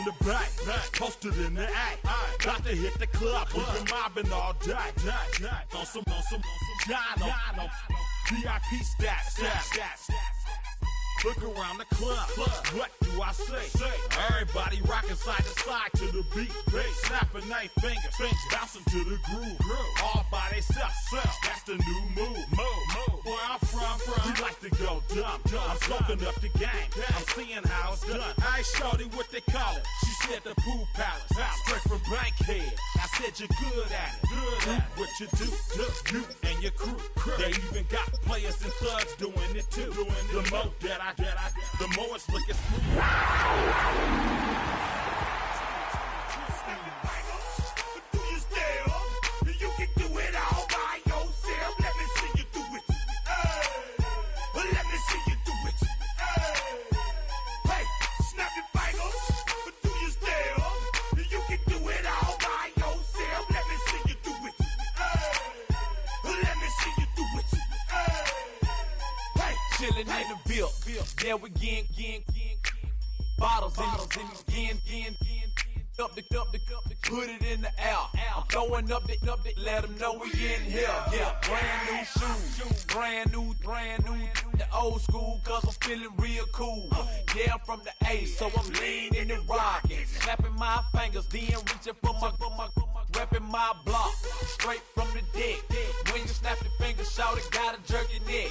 in the back, posted in the act. Got to hit the club, we've been mobbing all day. On some Jono, VIP stats. Look around the club, what do I say? Everybody rocking side to side to the beat. Snapping their fingers, bouncing to the groove. All by themselves, that's the new move. Where I'm from, we like to go dumb. I'm soaking up the game, I'm seeing how it's done. I ain't shorty what they call it, she said the pool palace. Straight from Bankhead, I said you're good at it. Do what you do, you and your crew. They even got players and thugs doing it too. The more the more it's looking smooth. Do you still? You can do it all by yourself. Let me see you do it. Let me see you do it. Hey, snap your fingers. Do you still? You can do it all by yourself. Let me see you do it. Let me see you do it. Hey, chillin' in the bill. Yeah, we getting bottles in up the put it in the air. I'm throwing up the let them know we in here. Yeah, brand new shoes, brand new, the old school, cause I'm feeling real cool. Yeah, I'm from the A, so I'm leaning and rocking, snapping my fingers, then reaching for my repping my block, straight from the deck. When you snap your fingers, shout it, gotta jerk your neck.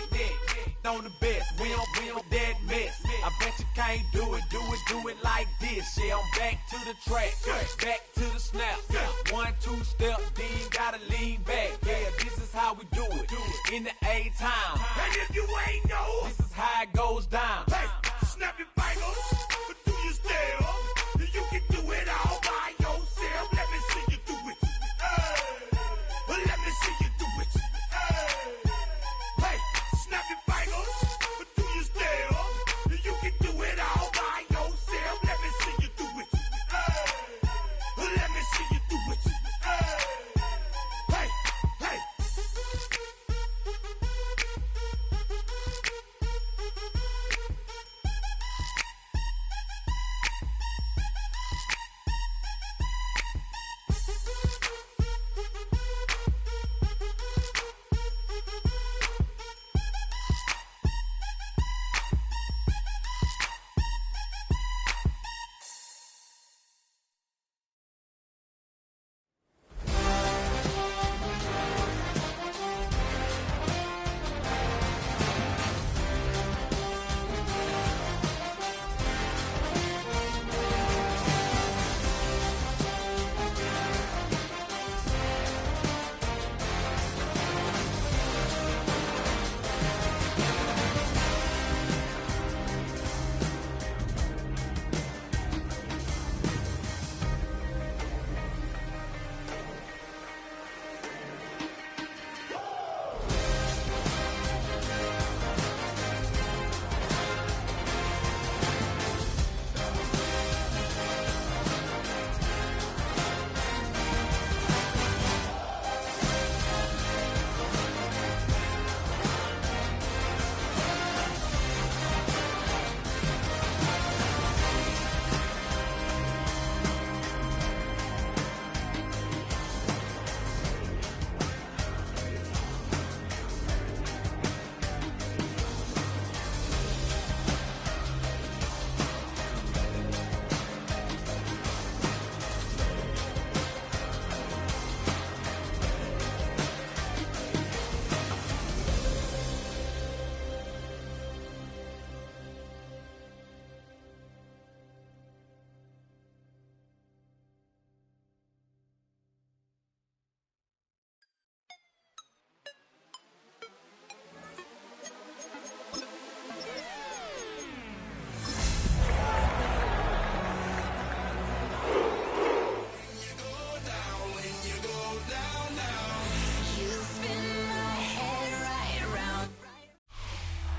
On the best, we don't that mess. I bet you can't do it like this. Yeah, I'm back to the track, back to the snap. 1, 2 step, then gotta lean back. Yeah, this is how we do it in the A time. And if you ain't know, this is how it goes down. Hey, snap your fingers, but do you still? You can do it all by yourself. Let me see you do it. Let me see you do it. Hey, snap your fingers, but do you still? You can do it all by yourself. Let me see you do it. Let me see you do it. Hey, hey.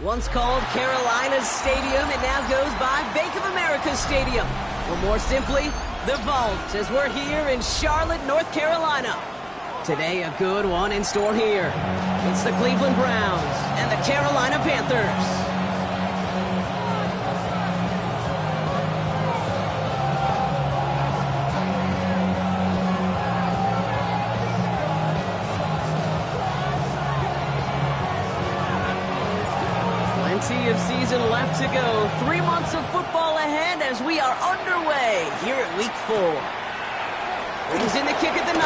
Once called Carolina's Stadium, it now goes by Bank of America Stadium. Or more simply, the Vault, as we're here in Charlotte, North Carolina. Today, a good one in store here. It's the Cleveland Browns and the Carolina Panthers. season left to go. 3 months of football ahead as we are underway here at Week 4. Brings in the kick at the 9.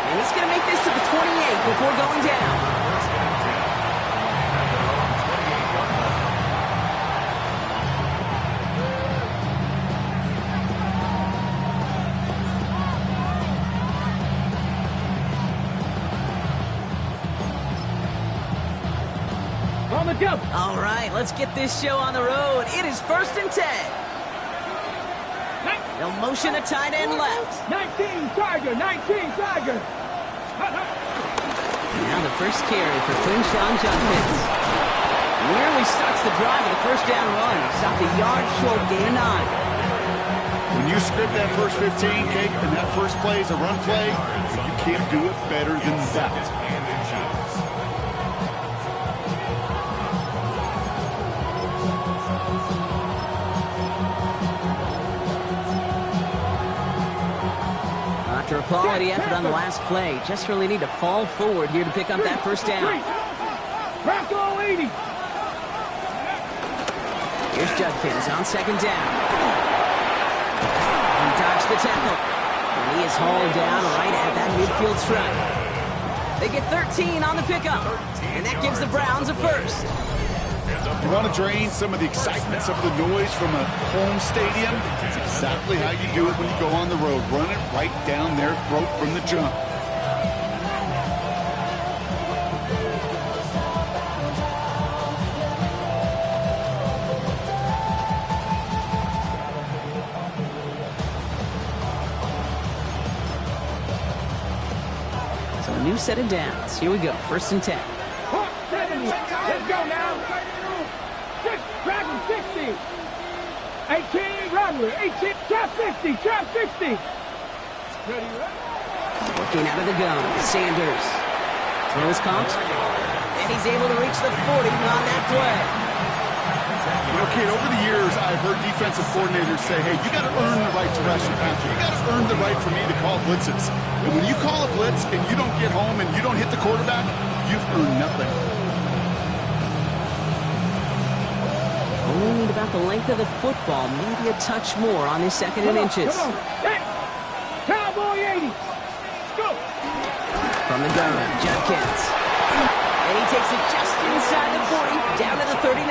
And he's going to make this to the 28 before going down. All right, let's get this show on the road. It is 1st and 10. They'll motion a tight end left. 19 Tiger, 19 Tiger. Now the first carry for Quinshawn Judkins. Nearly starts the drive with a first down run. Stopped a yard short, gain of 9. When you script that first 15, Kate, and that first play is a run play, you can't do it better than that. After a quality effort on the last play, just really need to fall forward here to pick up that first down. Bronco 80. Here's Judkins on second down. He dodged the tackle. And he is hauled down right at that midfield stripe. They get 13 on the pickup. And that gives the Browns a first. You want to drain some of the excitement, some of the noise from a home stadium? It's exactly how you do it when you go on the road. Run it right down their throat from the jump. So a new set of downs. Here we go. 1st and 10. 70. Let's go now. 6, Dragon 60. 18, Rodler. 18, trap 60, trap 60. Ready, Working out of the gun. Sanders. Throws caught. And he's able to reach the 40 on that play. You know, Kate, over the years, I've heard defensive coordinators say, hey, you got to earn the right to rush your passer. You got to earn the right for me to call blitzes. And when you call a blitz and you don't get home and you don't hit the quarterback, you've earned nothing. Only need about the length of the football, maybe a touch more on his 2nd and inches. Come on. Hey. Cowboy 80. Let's go. From the gun, Judkins. And he takes it just inside the 40, down to the 39.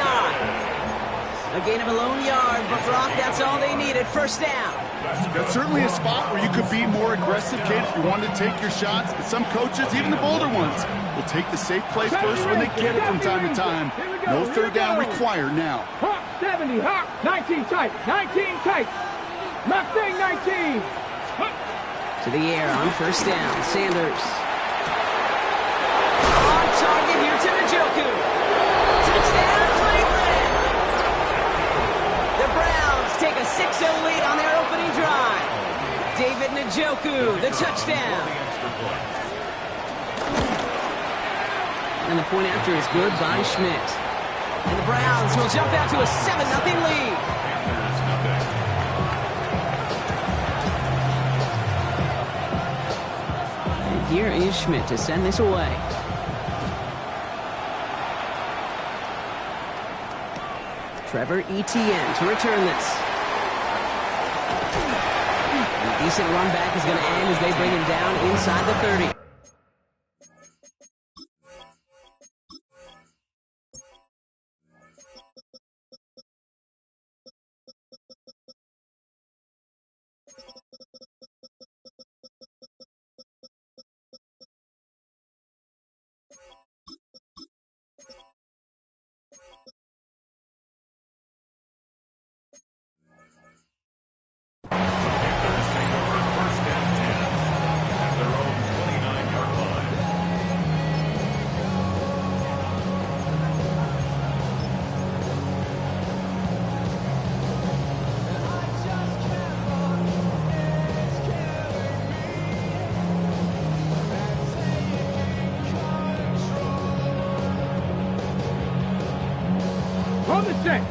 A gain of a lone yard, but Brock, that's all they needed. First down. That's certainly a spot where you could be more aggressive, Kate, if you wanted to take your shots. But some coaches, even the bolder ones, will take the safe play first when they get it from time to time. No third down required now. Hawk 70, Hawk 19 tight, 19 tight. Mustang 19. To the air on first down. Sanders. On target here to Njoku. Touchdown, Cleveland! The Browns take a 6-0 lead on their opening drive. David Njoku, the touchdown. And the point after is good by Schmidt. And the Browns will jump out to a 7-0 lead. And here is Schmidt to send this away. Trevor Etienne to return this. And a decent run back is going to end as they bring him down inside the 30.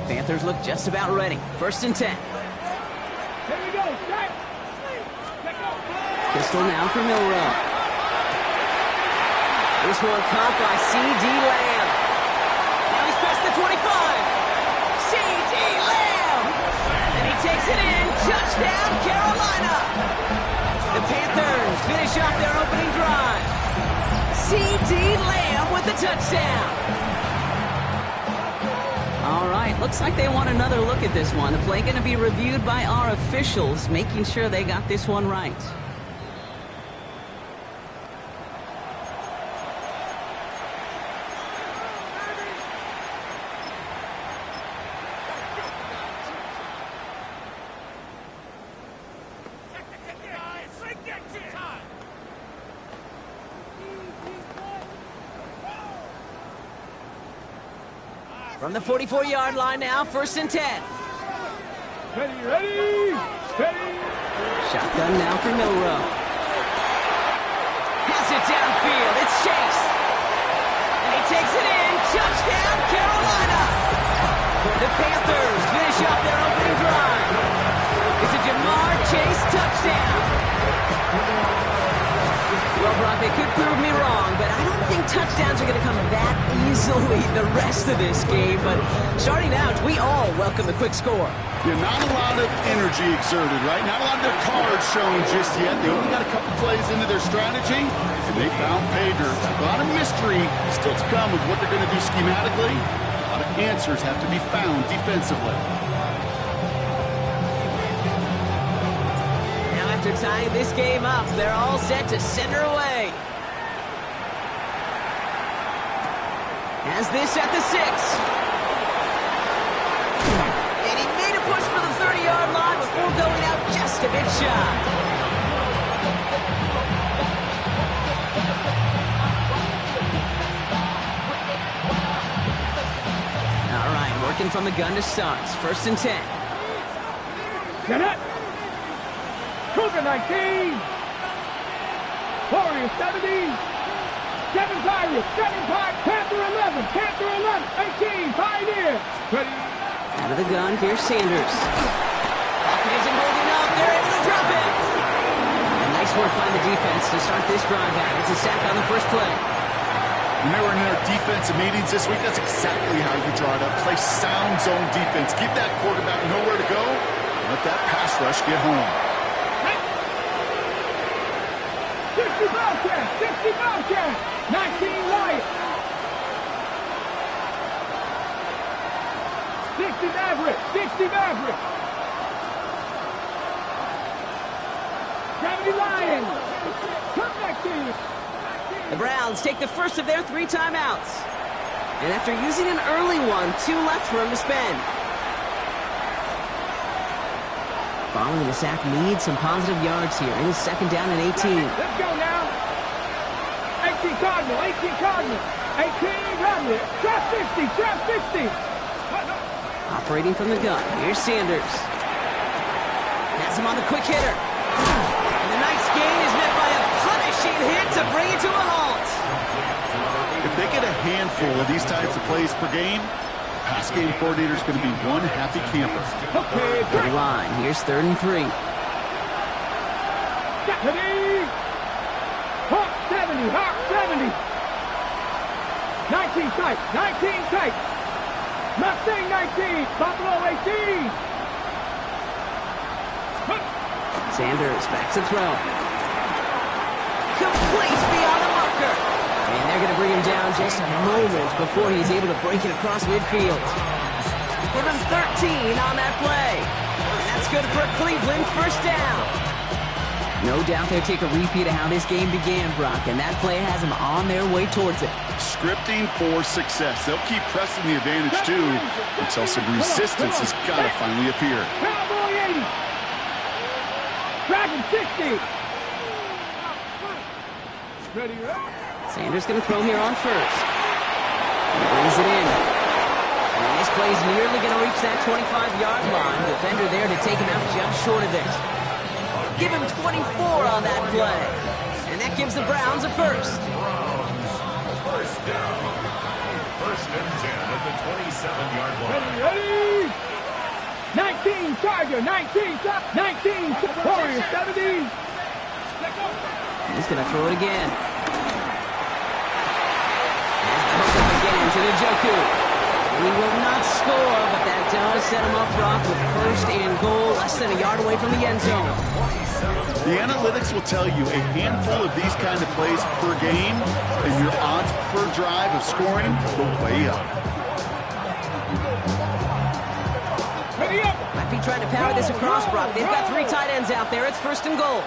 Panthers look just about ready. 1st and 10. Here we go. Set. Pistol now for Milrow. This one caught by C.D. Lamb. Now he's pressed C.D. Lamb with the touchdown. All right, looks like they want another look at this one. The play going to be reviewed by our officials, making sure they got this one right. From the 44-yard line now, 1st and 10. Ready. Shotgun now for Milrow. Has it downfield. It's Chase. And he takes it in. Touchdown, Carolina. The Panthers finish off their opening drive. It's a Jamar Chase touchdown. Well, Brock, they could prove me wrong, but I don't think touchdowns are going to come that easily the rest of this game. But starting out, we all welcome the quick score. Yeah, not a lot of energy exerted, right? Not a lot of their cards showing just yet. They only got a couple plays into their strategy, and they found pay dirt. A lot of mystery still to come with what they're going to do schematically. A lot of answers have to be found defensively. After tying this game up, they're all set to send her away. Has this at the 6. And he made a push for the 30-yard line before going out just a bit shy. All right, working from the gun to start. 1st and 10. Get it. Cougar 19. Warriors 70. 7 Pirates. 7 Pirates. Panther 11. Panther 11. 18. Pioneer. Ready. Out of the gun, here's Sanders. Pocket isn't holding up. They're able to drop it. And nice work by the defense to start this drive out. It's a sack on the first play. When they were in their defensive meetings this week, that's exactly how you draw it up. Play sound zone defense. Give that quarterback nowhere to go. Let that pass rush get home. 60 Bobcats. 60 Bobcats. 19 Lions. 60 Mavericks. 60 Mavericks. 70 Lions. Come back team. The Browns take the first of their 3 timeouts. And after using an early one, 2 left for him to spend. Following the sack needs some positive yards here. It is 2nd down and 18. Let's go now. 18 Cardinal. 18 Cardinal. 18 Cardinal. Trap 50. Trap 50. Operating from the gun. Here's Sanders. Has him on the quick hitter. And the nice gain is met by a punishing hit to bring it to a halt. If they get a handful of these types of plays per game, pass game coordinator is going to be one happy camper. Okay, To the line. Here's 3rd and 3. Ready. Hawk 70. Hawk 70. 19 tight. 19 tight. Mustang 19. Buffalo 18. Sanders back to throw. Complete beyond the marker. And they're going to bring him down just a moment before he's able to break it across midfield. Give him 13 on that play. And that's good for a Cleveland 1st down. No doubt they'll take a repeat of how this game began, Brock, and that play has them on their way towards it. Scripting for success. They'll keep pressing the advantage, too, until some resistance has got to finally appear. Cowboy 80. Dragon 60. Ready, Sanders going to throw here on 1st. He brings it in. And this play's nearly going to reach that 25-yard line. Defender there to take him out just short of it. Give him 24 on that play. And that gives the Browns a 1st. 1st down. 1st and 10 at the 27-yard line. Ready. 19 Charger. 19. 19 Warriors 70. He's going to throw it again. Has the hook up again to the Njoku. He will not score, but that does set him up, Brock, with first and goal, less than a yard away from the end zone. The analytics will tell you a handful of these kind of plays per game, and your odds per drive of scoring go way up. Might be trying to power this across, Brock. They've got 3 tight ends out there. It's first and goal.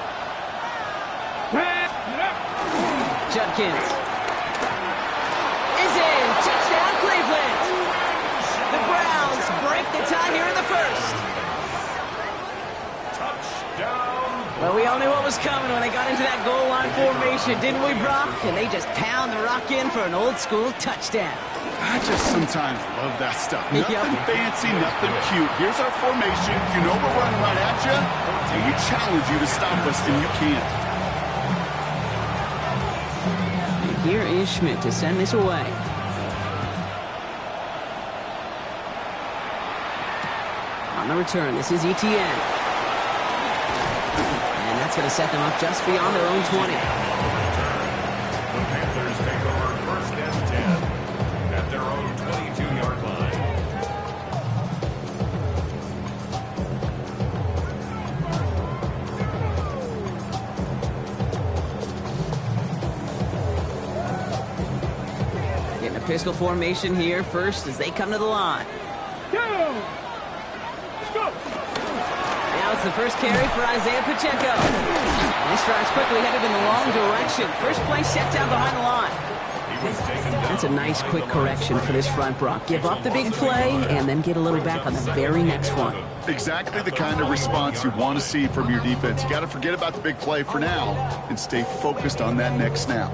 Judkins is in. Touchdown, Cleveland. The Browns break the tie here in the first. Well, we all knew what was coming when they got into that goal line formation, didn't we, Brock? And they just pound the rock in for an old-school touchdown. I just sometimes love that stuff. Nothing fancy, nothing cute. Here's our formation. You know we're running right at you, and we challenge you to stop us, and you can't. And here is Schmidt to send this away. On the return, this is Etienne. That's going to set them up just beyond their own 20. The Panthers take over first and 10 at their own 22-yard line. Getting a pistol formation here first as they come to the line. Now it's the first carry for Isaiah Pacheco. And this drive's quickly headed in the wrong direction. First play set down behind the line. That's a nice quick correction for this front, Brock. Give up the big play and then get a little back on the very next one. Exactly the kind of response you want to see from your defense. You got to forget about the big play for now and stay focused on that next snap.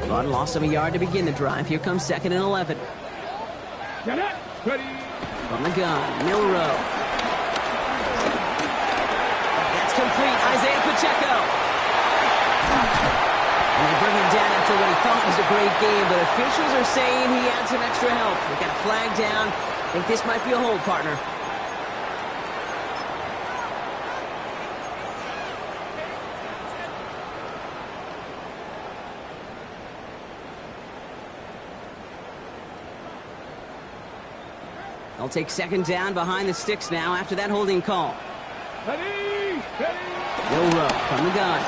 Run lost him a yard to begin the drive. Here comes 2nd and 11. From the gun, Milrow. That's complete. Isaiah Pacheco. And they bring him down after what he thought was a great game, but officials are saying he had some extra help. We got a flag down. I think this might be a hold, partner. They'll take 2nd down behind the sticks now after that holding call. Milrow from the gun.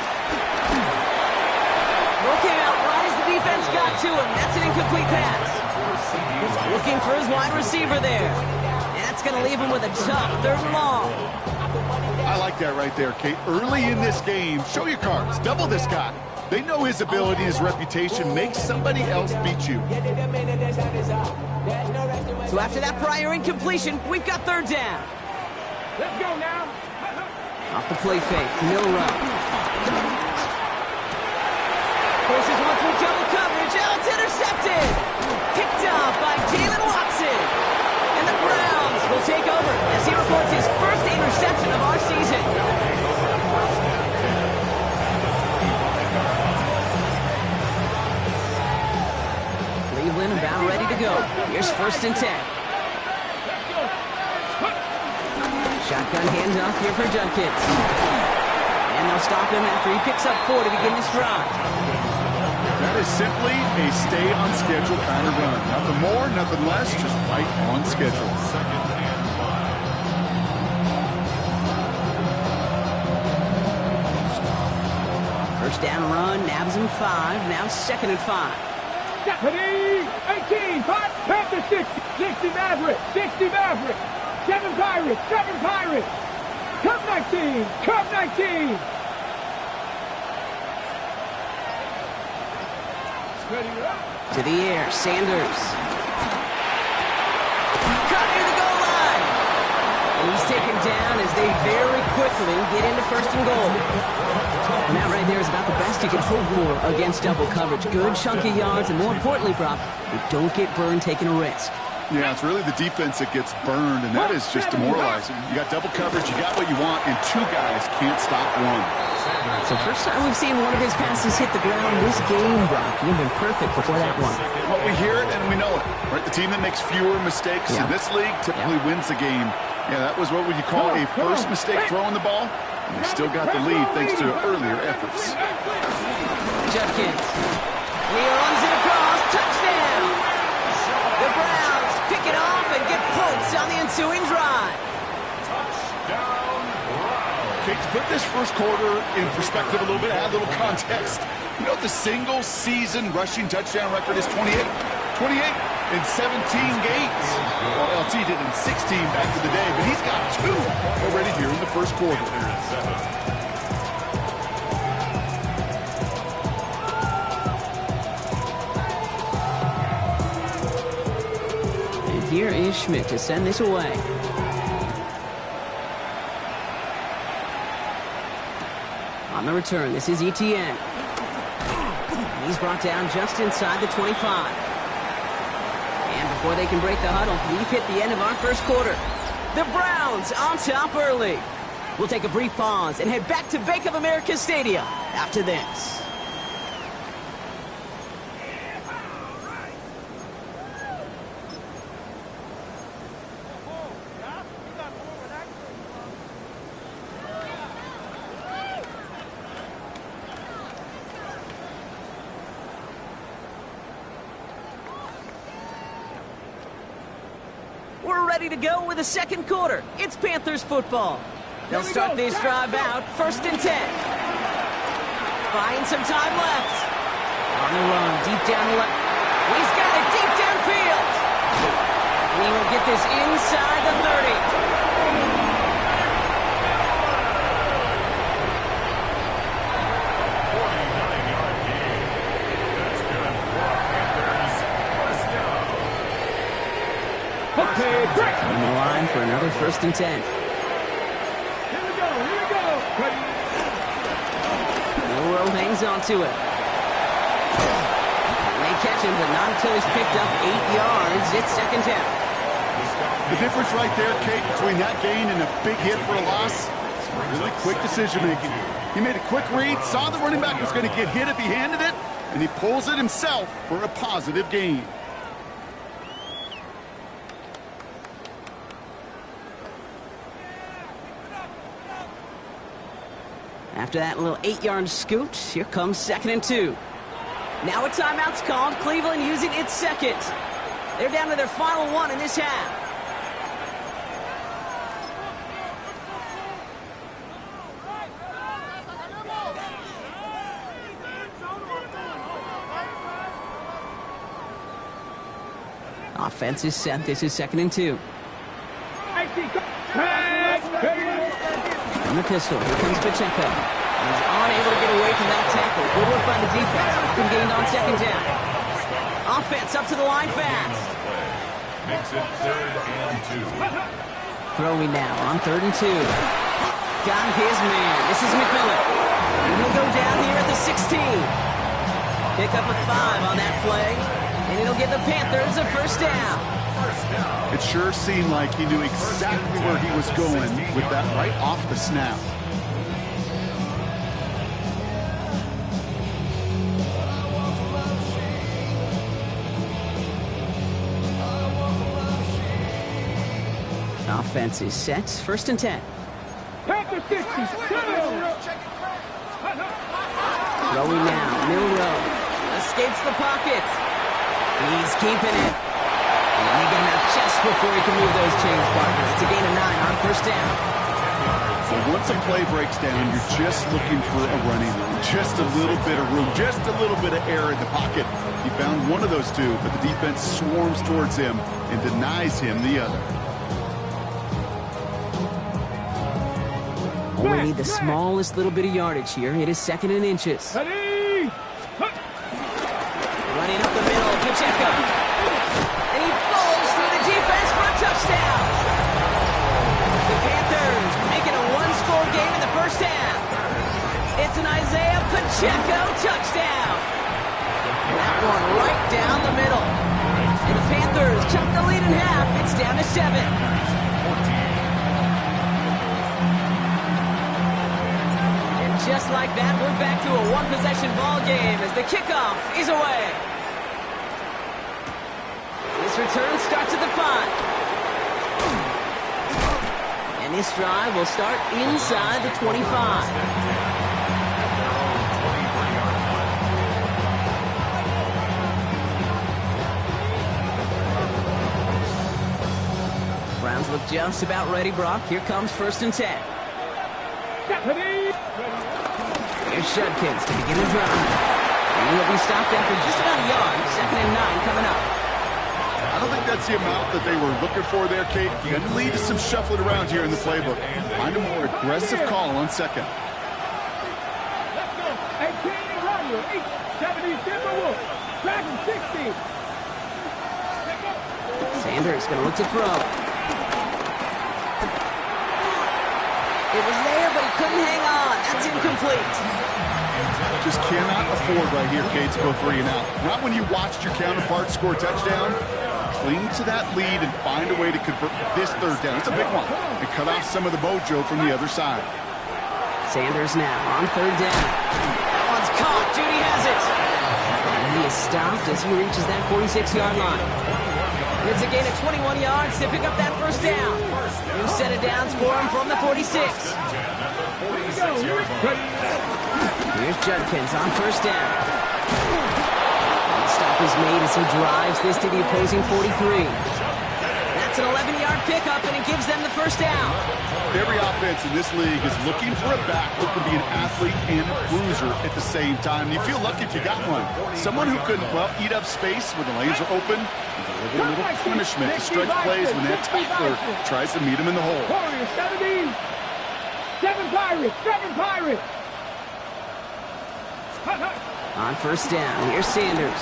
Looking out wide as the defense got to him. That's an incomplete pass. Looking for his wide receiver there. And that's going to leave him with a tough 3rd and long. I like that right there, Kate. Early in this game, show your cards. Double this guy. They know his ability, his reputation. Make somebody else beat you. So after that prior incompletion, we've got 3rd down. Let's go now. Off the play fake, Milrow. Forces one through double coverage. Oh, it's intercepted. Picked up by Jalen Watson. And the Browns will take over as he reports his first interception of our season. Cleveland about ready to go. Here's 1st and 10. Shotgun handoff here for Judkins. And they'll stop him after he picks up 4 to begin this drive. That is simply a stay-on-schedule kind of run. Nothing more, nothing less, just right on schedule. First down run, nabs him 5. Now 2nd and 5. 18, 5, Panthers 60, 60 Maverick, 60 Maverick, 7 Pirates, 7 Pirates, Cup 19, Cup 19. To the air, Sanders. Cut near the goal line. And he's taken down as they very quickly get into 1st and goal. And that right there is about the best you can hope for against double coverage. Good chunky yards, and more importantly, Brock, you don't get burned taking a risk. Yeah, it's really the defense that gets burned, and that is just demoralizing. You got double coverage, you got what you want, and 2 guys can't stop one. So first time we've seen one of his passes hit the ground this game, Brock. He'd been perfect before that one. Well, we hear it and we know it, right? The team that makes fewer mistakes in this league typically wins the game. Yeah, that was what would you call a first mistake throwing the ball, and they still got the lead thanks to earlier efforts. Judkins. He runs it across. Touchdown! put this first quarter in perspective a little bit, add a little context. You know, the single-season rushing touchdown record is 28. 28 in 17 games. Well, LT did in 16 back in the day, but he's got 2 already here in the first quarter. And here is Schmidt to send this away. On the return, this is Etienne. He's brought down just inside the 25. And before they can break the huddle, we've hit the end of our first quarter. The Browns on top early. We'll take a brief pause and head back to Bank of America Stadium after this. We're ready to go with the second quarter. It's Panthers football. They'll start this drive out, 1st and 10. Buying some time left. On the run, deep down the left. He's got it deep downfield. He will get this inside the 30. On the line for another 1st and 10. Here we go, here we go. Milrow hangs on to it. And they catch him, but not until he's picked up 8 yards. It's 2nd down. The difference right there, Kate, between that gain and a big hit for a loss, really quick decision-making. He made a quick read, saw the running back was going to get hit if he handed it, and he pulls it himself for a positive gain. After that little 8-yard scoot, here comes 2nd and 2. Now a timeout's called. Cleveland using its second. They're down to their final one in this half. Offense is set. This is 2nd and 2. On the pistol, here comes Pacheco. He's unable to get away from that tackle. Good work by the defense. Been gained on 2nd down. Offense up to the line fast. Makes it 3rd and 2. Throwing now on 3rd and 2. Got his man. This is McMillan. And he'll go down here at the 16. Pick up a 5 on that play. And it'll give the Panthers a 1st down. It sure seemed like he knew exactly where he was going with that right off the snap. Offense is set. 1st and 10. Panther 60. Throwing now. Milrow escapes the pocket. He's keeping it. And they get him out just before he can move those chains, partner. It's a gain of 9 on 1st down. So once a play breaks down, you're just looking for a running room. Just a little bit of room, just a little bit of air in the pocket. He found one of those 2, but the defense swarms towards him and denies him the other. Only need the smallest little bit of yardage here. It is 2nd and inches. Ready? Running up the middle, Pacheco. And he falls through the defense for a touchdown. The Panthers making a 1-score game in the 1st half. It's an Isaiah Pacheco touchdown. That one right down the middle. And the Panthers chop the lead in half. It's down to 7. Just like that, we're back to a 1-possession ball game as the kickoff is away. This return starts at the 5. And this drive will start inside the 25. Browns look just about ready, Brock. Here comes 1st and 10. Ready? Here's Judkins to begin the drive. And he'll be stopped after just about a yard. 2nd and 9 coming up. I don't think that's the amount that they were looking for there, Kate. Going to lead to some shuffling around here in the playbook. Find a more aggressive call on second. Let's go. 18 runner, 870 Timberwolves. Dragon 60. Sanders going to look to throw. It was there, but he couldn't hang on. That's incomplete. Just cannot afford right here, Kate, to go 3 and out. Not when you watched your counterpart score a touchdown. Cling to that lead and find a way to convert this 3rd down. It's a big one. And cut off some of the mojo from the other side. Sanders now on 3rd down. That one's caught. Judy has it. And he is stopped as he reaches that 46-yard line. It's a gain of 21 yards to pick up that 1st down. New set of downs for him from the 46. Here's Judkins on 1st down. And the stop is made as he drives this to the opposing 43. That's an 11-yard pickup, and it gives them the 1st down. Every offense in this league is looking for a back who can be an athlete and a bruiser at the same time. You feel lucky if you got one. Someone who can, well, eat up space when the lanes are open and deliver a little punishment to stretch plays when that tackler tries to meet him in the hole. Warriors 70. 7 Pirates. 7 Pirates. On 1st down, here's Sanders.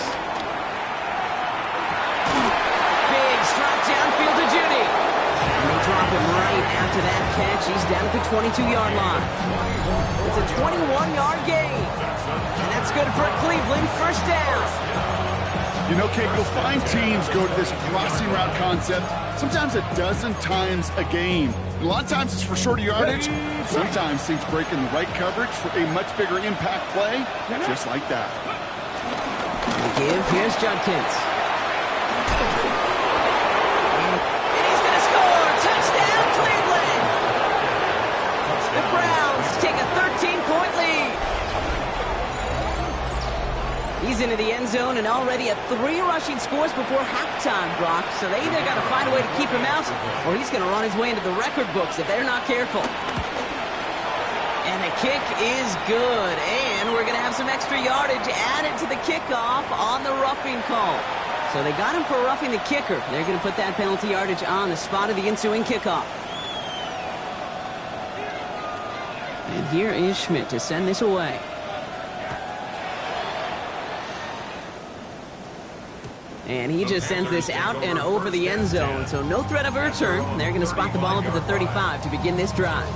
Big strike downfield to Judy. And they drop him right after that catch. He's down at the 22-yard line. It's a 21-yard gain. And that's good for Cleveland. 1st down. You know, Kate, you'll find teams go to this crossing route concept sometimes a dozen times a game. A lot of times it's for shorter yardage. Sometimes teams break in the right coverage for a much bigger impact play, just like that. The give, here's Judkins. And he's going to score! Touchdown, Cleveland! The Browns take a 13-point lead. He's into the end zone and already at 3 rushing scores before halftime, Brock. So they either got to find a way to keep him out, or he's going to run his way into the record books if they're not careful. And the kick is good, and we're going to have some extra yardage added to the kickoff on the roughing call. So they got him for roughing the kicker. They're going to put that penalty yardage on the spot of the ensuing kickoff. And here is Schmidt to send this away. And he just sends this out and over the end zone, so no threat of a return. They're going to spot the ball up at the 35 to begin this drive.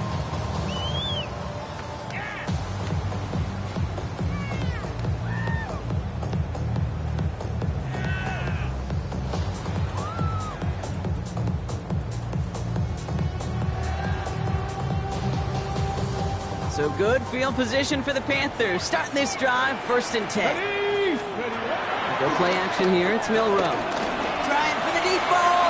So good field position for the Panthers. Starting this drive, 1st and 10. Go play action here. It's Milrow. Trying for the deep ball.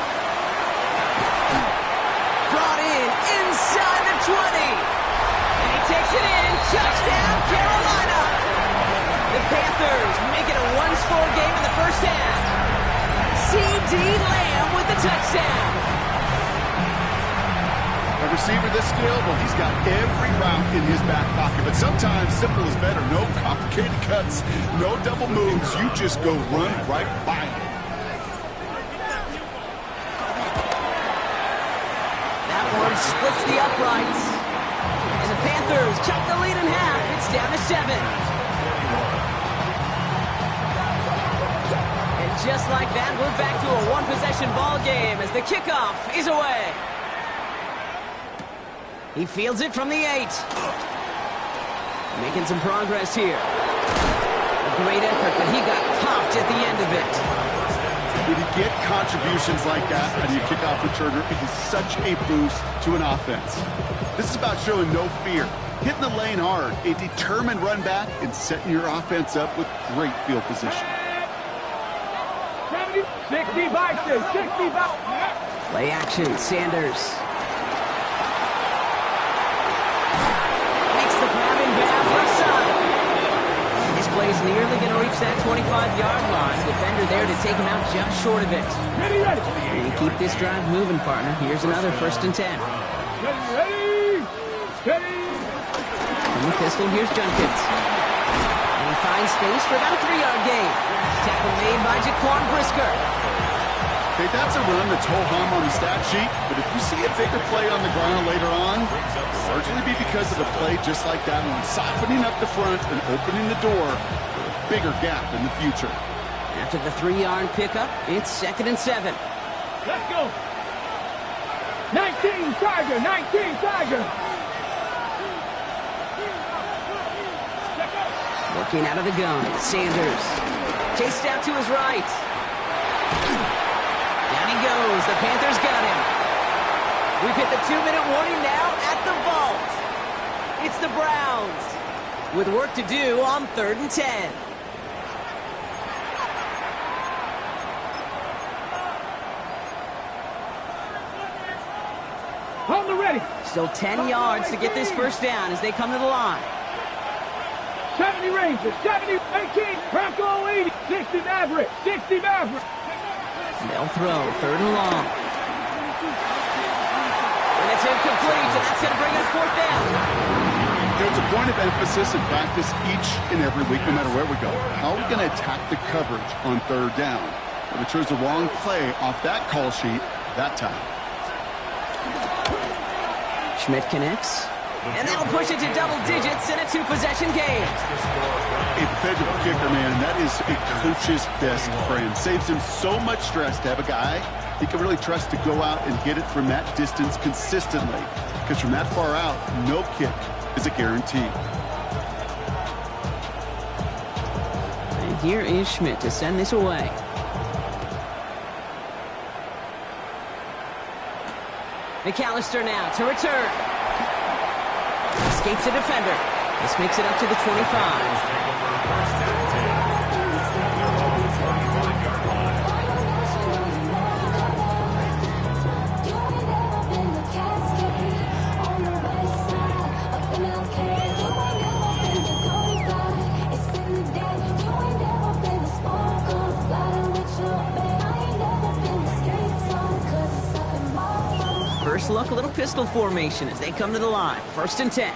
Brought in inside the 20. And he takes it in. Touchdown, Carolina. The Panthers make it a 1-score game in the 1st half. C.D. Lamb with the touchdown. A receiver this skilled, well, he's got every route in his back pocket. But sometimes simple is better. No complicated cuts, no double moves. You just go run right by him. That one splits the uprights. And the Panthers cut the lead in half. It's down to 7. And just like that, we're back to a 1-possession ball game as the kickoff is away. He fields it from the 8. Making some progress here. A great effort, but he got popped at the end of it. When you get contributions like that out of your kickoff returner, it is such a boost to an offense. This is about showing no fear, hitting the lane hard, a determined run back, and setting your offense up with great field position. 60 Bison, 60 Bison. Play action, Sanders. Makes the grab in bounds left side. This play is nearly going to reach that 25-yard line. Defender there to take him out just short of it. And keep this drive moving, partner. Here's another 1st and 10. Ready. And From the pistol, here's Junkins. And he finds space for about a 3-yard gain. Tackle made by Jaquan Brisker. Okay, that's a run that's ho-hum on the stat sheet, but if you see a bigger play on the ground later on, it'll largely be because of a play just like that one, softening up the front and opening the door for a bigger gap in the future. After the 3-yard pickup, it's 2nd and 7. Let's go. 19 Tiger, 19 Tiger. Working out of the gun, Sanders. Chased out to his right. Down he goes. The Panthers got him. We've hit the 2-minute warning now at the vault. It's the Browns with work to do on 3rd and 10. On the ready. Still 10 yards to get this first down as they come to the line. 70 Rangers, 70, 18, Bronco 80, 60 Maverick, 60 Maverick. They'll throw 3rd and long. And it's incomplete, and that's going to bring up 4th down. There's a point of emphasis in practice each and every week, no matter where we go. How are we going to attack the coverage on 3rd down? Well, we chose the wrong play off that call sheet that time. Schmidt connects. And that'll push it to double digits in a 2-possession game. A dependable kicker, man, that is a coach's best friend. Saves him so much stress to have a guy he can really trust to go out and hit it from that distance consistently. Because from that far out, no kick is a guarantee. And here is Schmidt to send this away. McAllister now to return. Escapes the defender. This makes it up to the 25. First look, a little pistol formation as they come to the line. 1st and 10.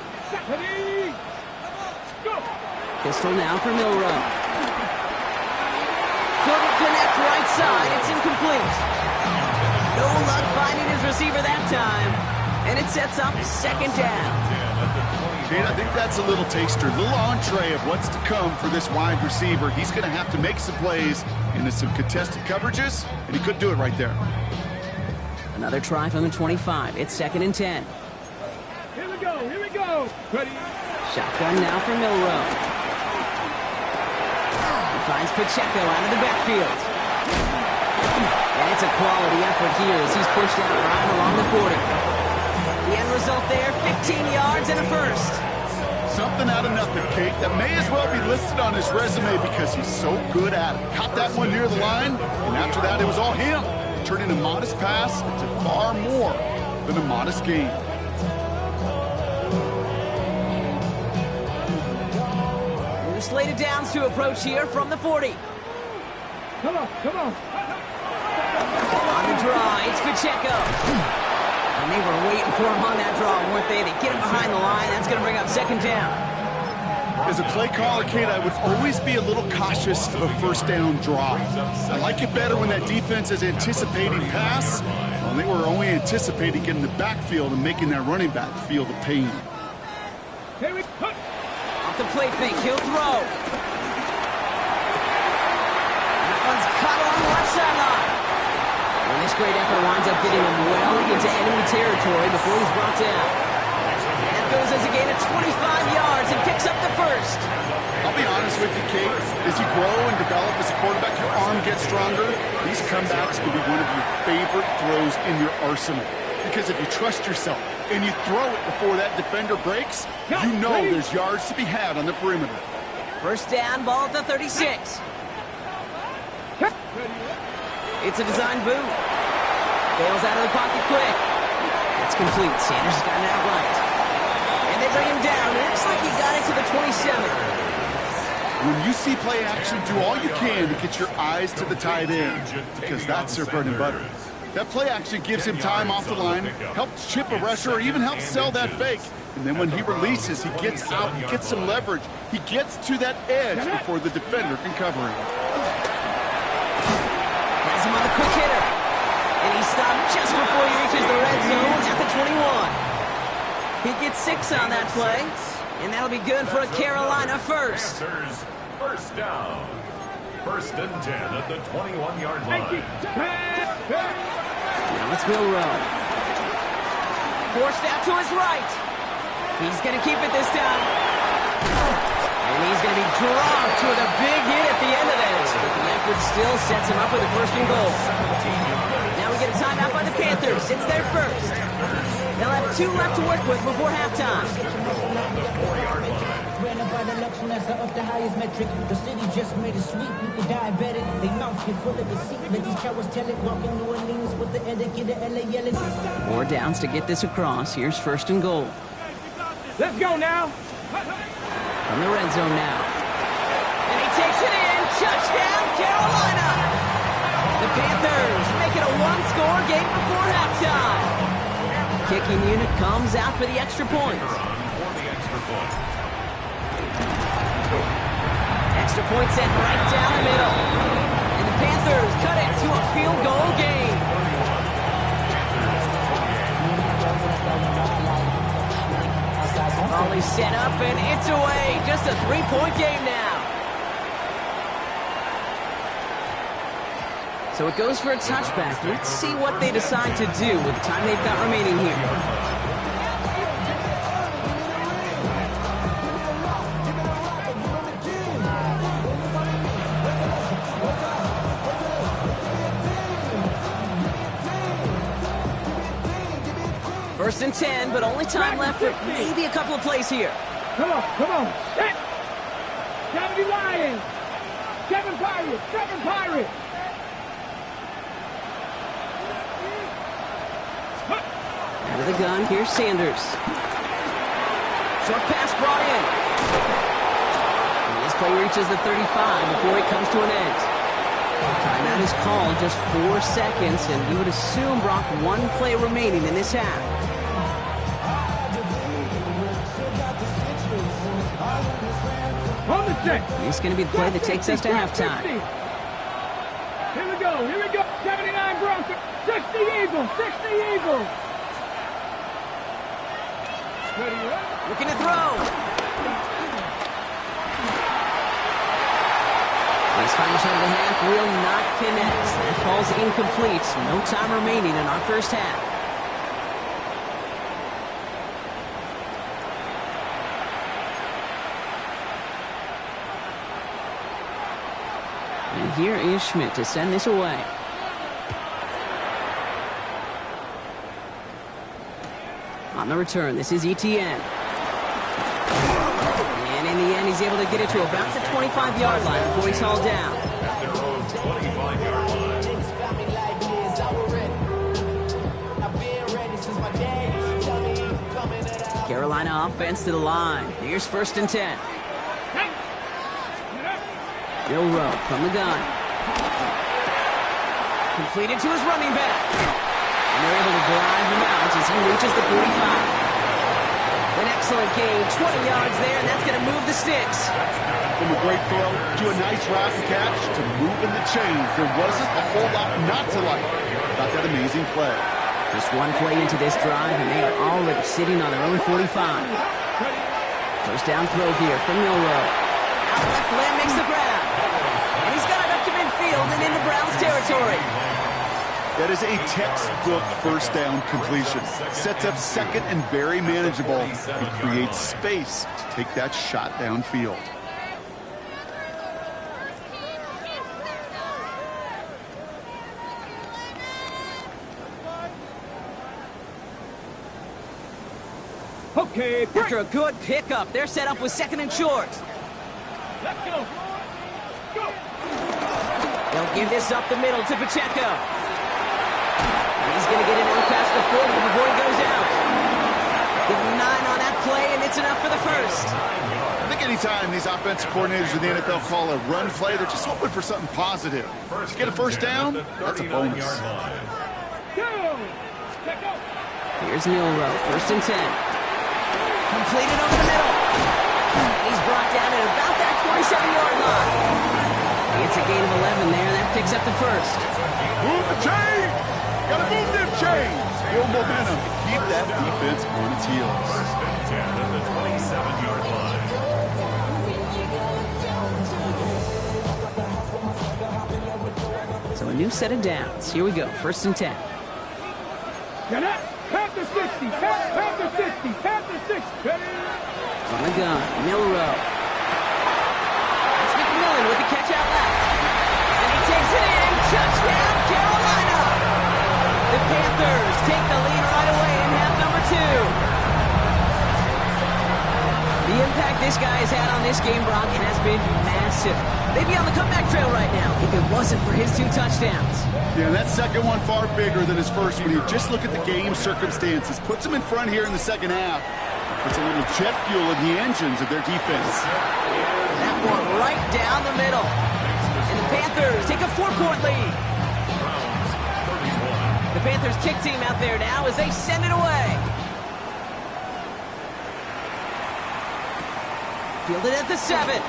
Pistol now for Milrow. Couldn't connect right side. It's incomplete. No luck finding his receiver that time. And it sets up 2nd down. Jane, I think that's a little taster, a little entree of what's to come for this wide receiver. He's going to have to make some plays into some contested coverages, and he could do it right there. Another try from the 25. It's 2nd and 10. Here we go, here we go. Ready? Shotgun now for Milrow. He finds Pacheco out of the backfield. And it's a quality effort here as he's pushed out right along the 40. The end result there, 15 yards and a first. Something out of nothing, Kate, that may as well be listed on his resume because he's so good at it. Caught that one near the line, and after that it was all him. Turning a modest pass into far more than a modest gain. New slated downs to approach here from the 40. Come on, come on. On the draw, it's Pacheco. And they were waiting for him on that draw, weren't they? They get him behind the line. That's going to bring up 2nd down. As a play caller, Kate, I would always be a little cautious of a 1st down draw. I like it better when that defense is anticipating pass. Well, they were only anticipating getting the backfield and making that running back feel the pain. Here we go. Off the play fake, he'll throw. That one's caught on the left sideline. And this great effort winds up getting him well into enemy territory before he's brought down. Goes as a gain of 25 yards and picks up the first. I'll be honest with you, Kate. As you grow and develop as a quarterback, your arm gets stronger. These comebacks can be one of your favorite throws in your arsenal. Because if you trust yourself and you throw it before that defender breaks, you know there's yards to be had on the perimeter. 1st down, ball at the 36. It's a design boot. Bails out of the pocket quick. It's complete. Sanders has gotten it out right. And they bring him down. It looks like he got it to the 27. When you see play action, do all you can to get your eyes to the tight end, because that's their bread and butter. That play action gives him time off the line, helps chip a rusher, or even helps sell that fake. And then when he releases, he gets out, he gets some leverage. He gets to that edge before the defender can cover him. Has him on the quick hitter. And he stopped just before he reaches the red zone at the 21. He gets 6 on that play. And that'll be good for a Carolina first. Panthers, first down. First and 10 at the 21-yard line. Now it's Milrow. Forced out to his right. He's going to keep it this time. And he's going to be dropped with a big hit at the end of this. But the effort still sets him up with a first and goal. Now we get a timeout by the Panthers. It's their first. They'll have 2 left to work with before halftime. Up the highest metric. The city just made it sweet. People diabetic. They mouth get full of deceit. Let these cowards tell it. Walking New Orleans with the etiquette of LA yelling. 4 downs to get this across. Here's first and goal. Let's go now. From the red zone now. And he takes it in. Touchdown, Carolina. The Panthers make it a 1-score game before halftime. Kicking unit comes out for the extra point. Extra point sent right down the middle. And the Panthers cut it to a field goal game. Volley set up and it's away. Just a 3-point game now. So it goes for a touchback. Let's see what they decide to do with the time they've got remaining here. First and 10, but only time left for maybe a couple of plays here. Come on, set. 70 Lions, 7 Pirates, 7 Pirates. Out of the gun, here's Sanders. Short pass brought in. And this play reaches the 35 before it comes to an end. Timeout is called, just 4 seconds, and we would assume, Brock, 1 play remaining in this half. It's going to be the play that takes us to halftime. Here we go. 79 Broncos, 60 Eagles, 60 Eagles. Looking to throw. His final shot of the half will not connect. That falls incomplete. No time remaining in our first half. And here is Schmidt to send this away. On the return, this is Etienne. And in the end, he's able to get it to about the 25-yard line before he's hauled down. At their own 25-yard line. Carolina offense to the line. Here's first and 10. Milrow from the gun. Completed to his running back. And they're able to drive him out as he reaches the 45. An excellent gain, 20 yards there, and that's going to move the sticks. From a great throw to a nice route and catch to moving the chains. There wasn't a whole lot not to like about that amazing play. Just 1 play into this drive, and they are already sitting on their own 45. First down throw here from Milrow. Out left, Lamb makes the grab. And he's got it up to midfield and into Browns territory. That is a textbook first down completion. Sets up second and very manageable and creates space to take that shot downfield. Okay, After a good pickup, they're set up with second and short. let's go. Go. They'll give this up the middle to Pacheco. And he's going to get it out past the 40 before he goes out. Give him 9 on that play, and it's enough for the first. I think anytime these offensive coordinators in the NFL call a run play, they're just hoping for something positive. To get a first down, that's a bonus. Go. Let go. Here's Milrow, first and 10. Completed over the middle. He's brought down at about that 27-yard line. It's a gain of 11 there. That picks up the first. Move the chains! Gotta move them chains! Build momentum. Keep that defense on its heels. First and 10 at the 27-yard line. So a new set of downs. Here we go. First and 10. Panther 60, Panther 60, Panther 60. On the gun, Milrow. That's McMillan with the catch out left. And he takes it in. Touchdown, Carolina! The Panthers take the lead right away in half number 2. The impact this guy has had on this game, Brock, has been massive. They'd be on the comeback trail right now if it wasn't for his 2 touchdowns. Yeah, that second one far bigger than his first when you just look at the game circumstances. Puts him in front here in the second half. Puts a little jet fuel in the engines of their defense. That one right down the middle. And the Panthers take a 4-point lead. The Panthers kick team out there now as they send it away. Fielded at the 7.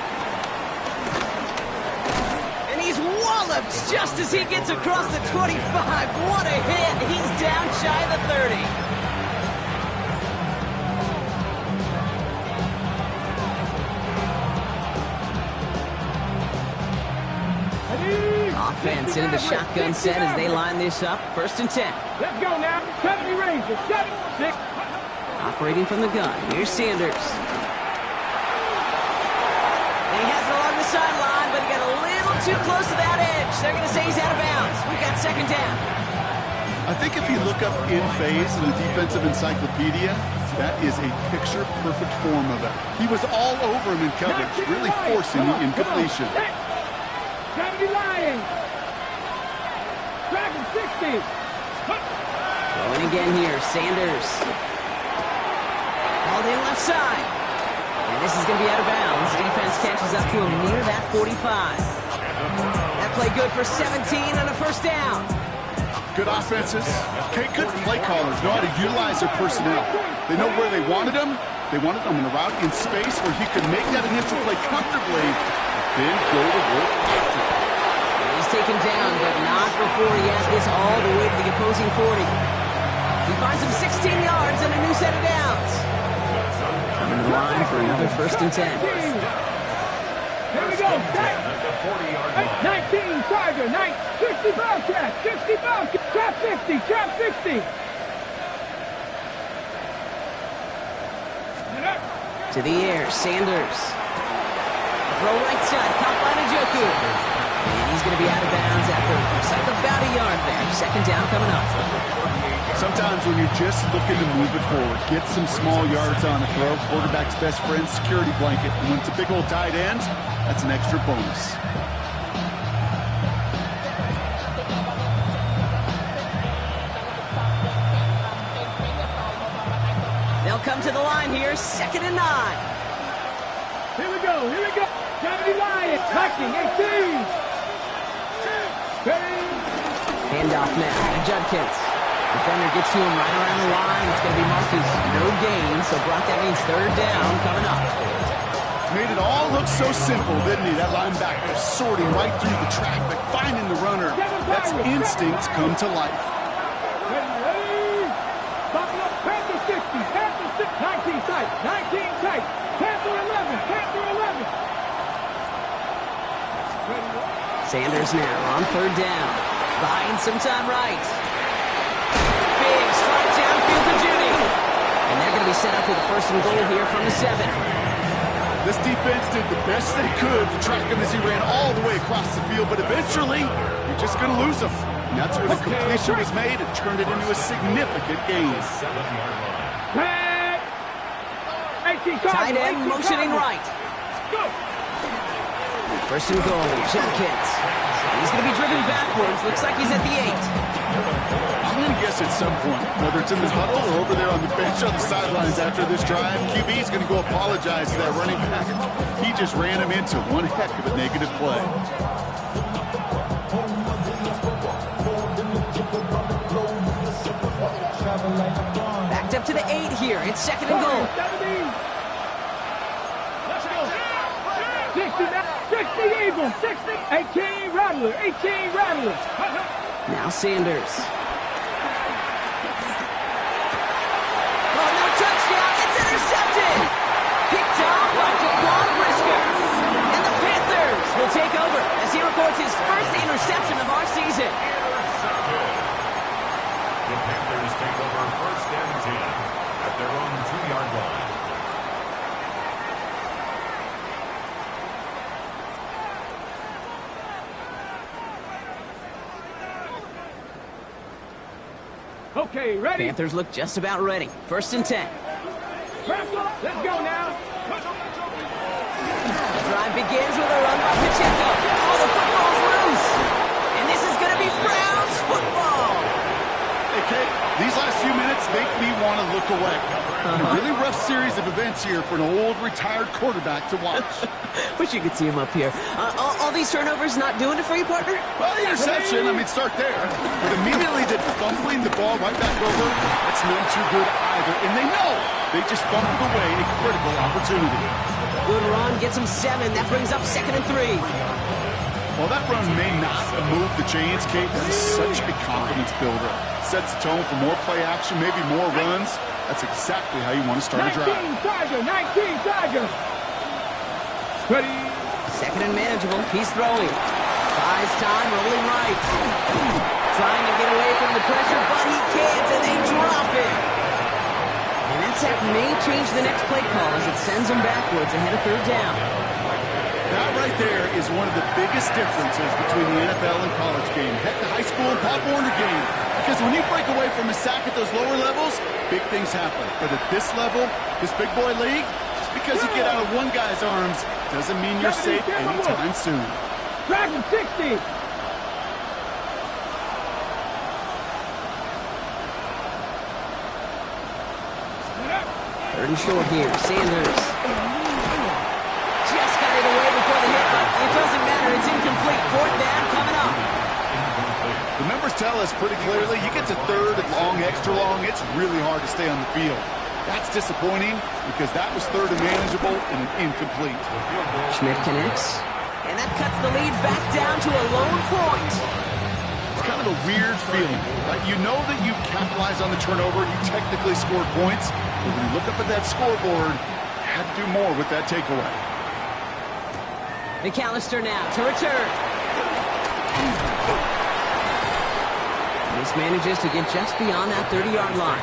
And he's walloped just as he gets across the 25. What a hit. He's down shy of the 30. Offense into the shotgun set as they line this up. First and 10. Let's go now. 70 Rangers. 7, 6. Operating from the gun. Here's Sanders. And he has it along the sideline, but he got a little too close to that edge. They're going to say he's out of bounds. We've got second down. I think if you look up in phase in the defensive encyclopedia, that is a picture-perfect form of it. He was all over him in coverage, really forcing the incompletion. 70 Lions. Dragon 60. Going again here, Sanders. Called in left side. And this is going to be out of bounds. Defense catches up to him near that 45. That play good for 17 and a first down. Good offenses. Okay, good play callers know how to utilize their personnel. They know where they wanted him. They wanted him in a route in space where he could make that initial play comfortably, then go to work after it. He's taken down, but not before he has this all the way to the opposing 40. He finds him 16 yards and a new set of downs. Coming to the line for another first and 10. Here we go. 19 Tiger, 60 Bobcat, 60 Bobcat, trap 60, trap 60. To the air, Sanders. Throw right side, caught by Njoku. And he's going to be out of bounds after looks like about a yard there. Second down coming up. Sometimes when you're just looking to move it forward, get some small yards on the throw, quarterback's best friend, security blanket. And when it's a big old tight end, that's an extra bonus. They'll come to the line here, 2nd and 9. Here we go, here we go. 70 Lions, Viking, 18. Handoff now to Judkins. Defender gets to him right around the line. It's going to be marked as no gain, so Brock, that means third down coming up. Made it all look so simple, didn't he? That linebacker sorting right through the traffic, finding the runner. That's instincts come to life. Buffalo, Panther 60, Panther 6, 19 tight, 19 tight, Panther 11, Panther 11. Sanders now on third down. Buying some time right. Big strike downfield to Judy. And they're going to be set up with a first and goal here from the 7. This defense did the best they could to track him as he ran all the way across the field, but eventually, you're just going to lose him. And that's where the completion was made and turned it into a significant gain. Tight end motioning right. First and goal, Judkins. He's going to be driven backwards. Looks like he's at the 8. I'm going to guess at some point, whether it's in the huddle or over there on the bench on the sidelines after this drive, QB's going to go apologize to that running back. He just ran him into one heck of a negative play. Backed up to the 8 here. It's 2nd and goal. Eagles, 60, 18 Rattler, 18 Rattler. Now Sanders. Oh, no touchdown. It's intercepted. Picked off by Jaquan Brisker. And the Panthers will take over as he records his first interception of our season. Intercepted. The Panthers take over 1st and 10 at their own 2-yard line. Okay, ready? Panthers look just about ready. 1st and 10. Let's go now. The drive begins with a run by Pacheco. Oh, the football's loose. And this is going to be Browns football. Hey, Kate, these last few minutes make me want to look away. A really rough series of events here for an old retired quarterback to watch. Wish you could see him up here. All these turnovers not doing it for you, partner? Well, the interception, start there. But immediately they're fumbling the ball right back over. That's none too good either. And they know they just fumbled away a critical opportunity. Good run, gets him 7. That brings up 2nd and 3. While that run may not move the chains, Kate, that is such a confidence builder. Sets the tone for more play action, maybe more runs. That's exactly how you want to start a drive. 19 Tiger. Ready? 2nd and manageable. He's throwing. Buys time, rolling right. Trying to get away from the pressure, but he can't, and they drop it. And that sack may change the next play call as it sends him backwards ahead of 3rd down. That right there is one of the biggest differences between the NFL and college game. Heck, the high school and Pop Warner game. Because when you break away from a sack at those lower levels, big things happen. But at this level, this big boy league, just because you get out of one guy's arms doesn't mean you're safe anytime soon. Dragon 60. 3rd and short here. Sanders. Just got it away before the hit, but it doesn't matter. It's incomplete. 4th down coming up. The numbers tell us pretty clearly, you get to 3rd and long, extra long, it's really hard to stay on the field. That's disappointing because that was 3rd and manageable and an incomplete. Schmidt connects. And that cuts the lead back down to a lone point. It's kind of a weird feeling. Right? You know that you capitalized on the turnover, you technically scored points, but when you look up at that scoreboard, you had to do more with that takeaway. McAllister now to return. This manages to get just beyond that 30-yard line.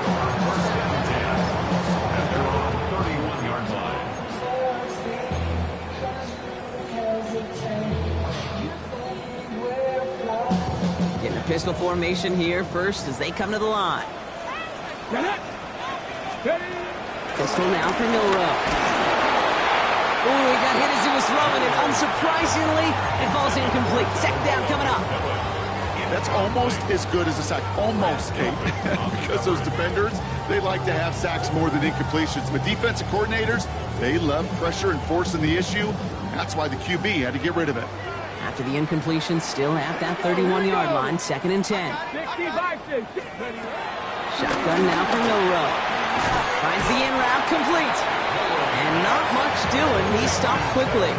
At their own 31-yard line. Getting a pistol formation here first as they come to the line. Pistol now for Milrow. Ooh, he got hit as he was throwing it. Unsurprisingly, it falls incomplete. 2nd down coming up. That's almost as good as a sack. Almost, Kate. Because those defenders, they like to have sacks more than incompletions. But defensive coordinators, they love pressure and forcing the issue. That's why the QB had to get rid of it. After the incompletion, still at that 31-yard line, 2nd and 10. 60. Shotgun now for Milrow. Finds the in route complete. And not much doing. He stopped quickly.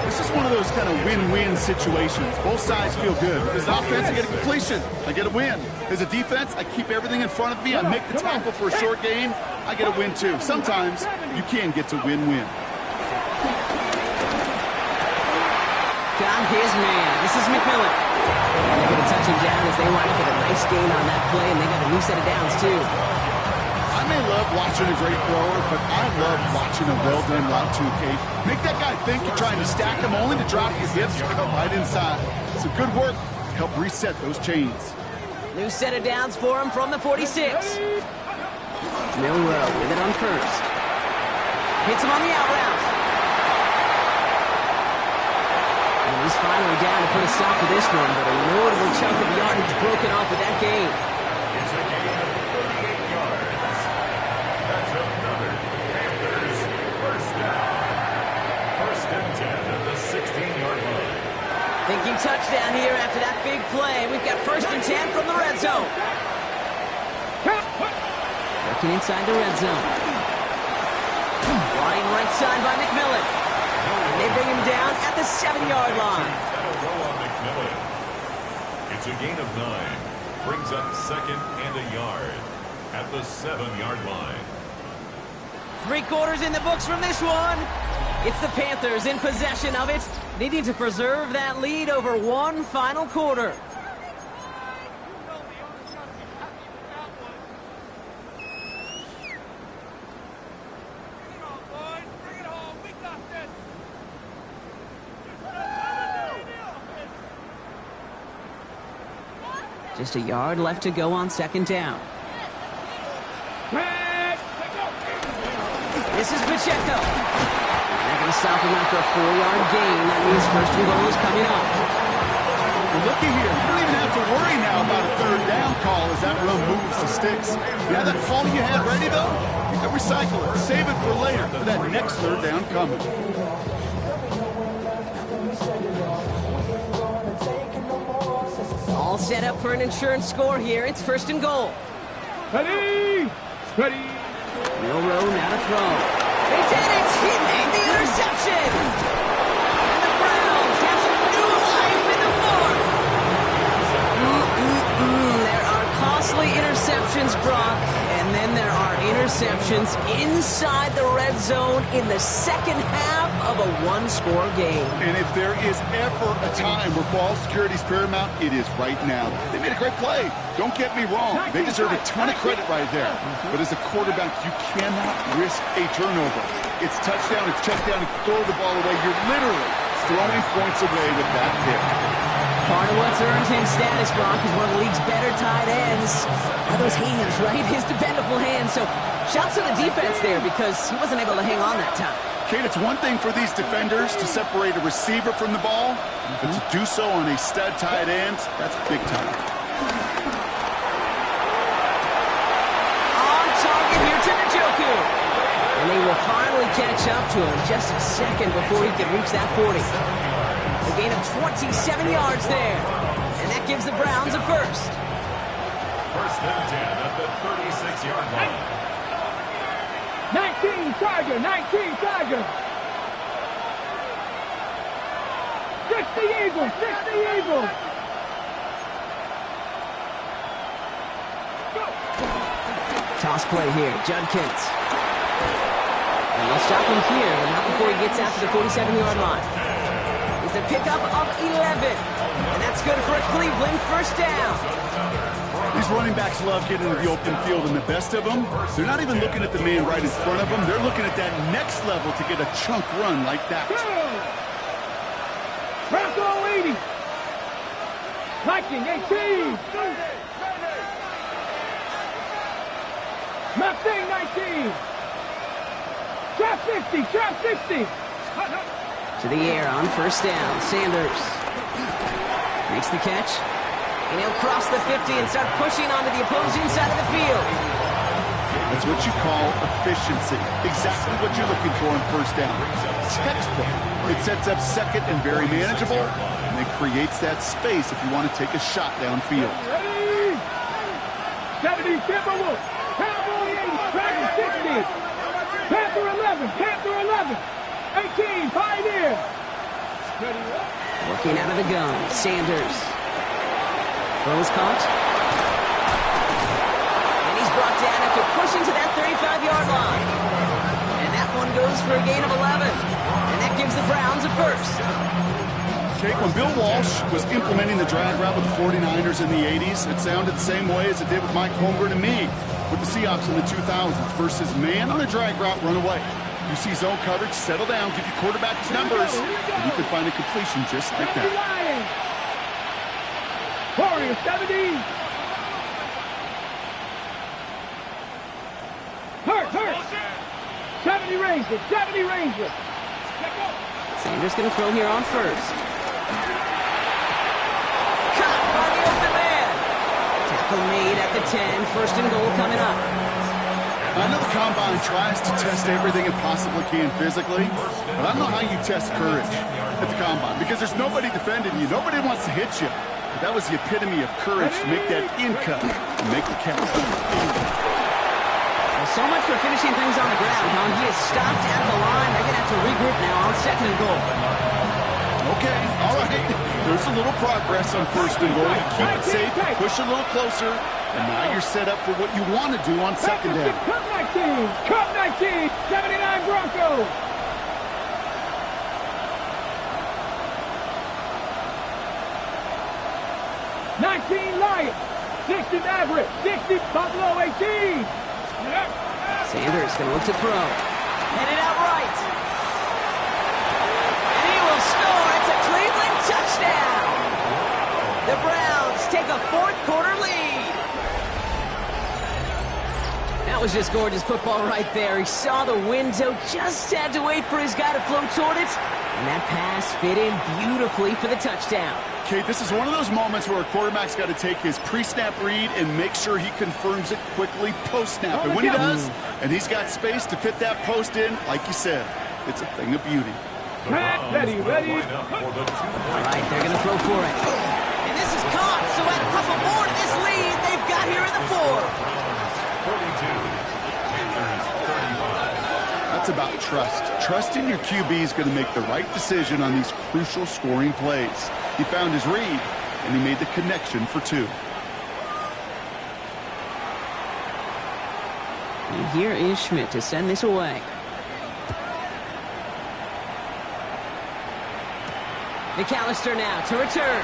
This is one of those kind of win-win situations. Both sides feel good. As an offense, I get a completion. I get a win. As a defense, I keep everything in front of me. I make the tackle for a short gain. I get a win, too. Sometimes you can get to win-win. Got his man. This is McMillan. And they're going to touch him down as they line up with a nice gain on that play, and they got a new set of downs, too. I may love watching a great thrower, but I love watching a well-done route too, Kate. Make that guy think you're trying to stack him only to drop his hips and come right inside. So good work to help reset those chains. New set of downs for him from the 46. Milrow with it on 1st. Hits him on the out route. And he's finally down to put a stop to this one, but a notable chunk of yardage broken off with that gain. It's a gain of 38 yards. That's another Panthers 1st down. 1st and 10 at the 16-yard line. Thinking touchdown here after that big play. We've got 1st and 10 from the red zone. Working inside the red zone. Flying right side by McMillan. And they bring him down at the 7-yard line. It's a gain of 9. Brings up 2nd and a yard at the 7-yard line. 3 quarters in the books from this one. It's the Panthers in possession of it, needing to preserve that lead over one final quarter. Just a yard left to go on 2nd down. This is Pacheco. They're not going to stop him after a 4-yard gain. That means 1st and goal is coming up. Well, looky here. You don't even have to worry now about a 3rd down call as that run moves the sticks. You have that call you had ready, though? You can recycle it. Save it for later for that next 3rd down coming. All set up for an insurance score here. It's 1st and goal. Ready! Ready! Milrow now to throw. They did it! He made the interception! And the Browns have some new life in the 4th. There are costly interceptions, Brock. And then there are interceptions inside the red zone in the 2nd half of a 1-score game. And if there is ever a time where ball security is paramount, it is right now. They made a great play. Don't get me wrong. They deserve a ton of credit right there. But as a quarterback, you cannot risk a turnover. It's touchdown, it's check down, it's throw the ball away. You're literally throwing points away with that pick. Part of what's earned him status, Brock, is one of the league's better tight ends. Are those hands, right? His dependable hands. So shouts to the defense there because he wasn't able to hang on that time. Kate, it's one thing for these defenders to separate a receiver from the ball, but to do so on a stud tight end, that's big time. On target here to Njoku. And they will finally catch up to him just a second before he can reach that 40. A gain of 27 yards there. And that gives the Browns a 1st. 1st and 10 at the 36-yard line. 19 Tiger, 19 Tiger. 60 Eagles, 60 Eagles. Toss play here, Judkins. And they'll stop him here, but not before he gets out to the 47-yard line. It's a pickup of 11. And that's good for a Cleveland 1st down. These running backs love getting into the open field, and the best of them, they're not even looking at the man right in front of them. They're looking at that next level to get a chunk run like that. Bronco 80. Viking 18. Mustang 19. Trap 50, trap 50. To the air on 1st down. Sanders makes the catch. And he'll cross the 50 and start pushing onto the opposing side of the field. That's what you call efficiency. Exactly what you're looking for on 1st down. Textbook. It sets up 2nd and very manageable, and it creates that space if you want to take a shot downfield. Ready? 70 Timberwolves. Cowboy 80. Dragon 60. Panther 11. Panther 11. 18 Pioneer. Working out of the gun. Sanders. Throws caught. And he's brought down after pushing to that 35-yard line. And that one goes for a gain of 11. And that gives the Browns a 1st. Jake, when Bill Walsh was implementing the drag route with the 49ers in the 80s, it sounded the same way as it did with Mike Holmgren and me with the Seahawks in the 2000s versus man on a drag route, run away. You see zone coverage, settle down, give your quarterback his numbers, and you can find a completion just like that. Warrior 70. Hurt. 70 Rangers, 70 Rangers. Sanders going to throw here on 1st. Caught by the open man. Tackle made at the 10. 1st and goal coming up. I know the Combine tries to test everything it possibly can physically, but I don't know how you test courage at the Combine because there's nobody defending you. Nobody wants to hit you. But that was the epitome of courage to make that in cut and make the catch. So much for finishing things on the ground, huh? He is stopped at the line. They're going to have to regroup now on 2nd and goal. Okay, all right. There's a little progress on 1st and goal. You keep it safe, push a little closer, and now you're set up for what you want to do on 2nd down. Cup 19, Cup 19, 79 Broncos. Lions, 60 Maverick, 60 Buffalo 18. Sanders going to look to throw. Headed out right. And he will score. It's a Cleveland touchdown. The Browns take a 4th quarter lead. That was just gorgeous football right there. He saw the window, just had to wait for his guy to flow toward it. And that pass fit in beautifully for the touchdown. Kate, this is one of those moments where a quarterback's got to take his pre-snap read and make sure he confirms it quickly post-snap. And when he does, and he's got space to fit that post in, like you said, it's a thing of beauty. Ready. All right, they're going to throw for it. And this is caught, so add a couple more to this lead they've got here in the 4th. 42. Panthers 35. That's about trust. Trusting your QB is going to make the right decision on these crucial scoring plays. He found his read, and he made the connection for 2. And here is Schmidt to send this away. McAllister now to return.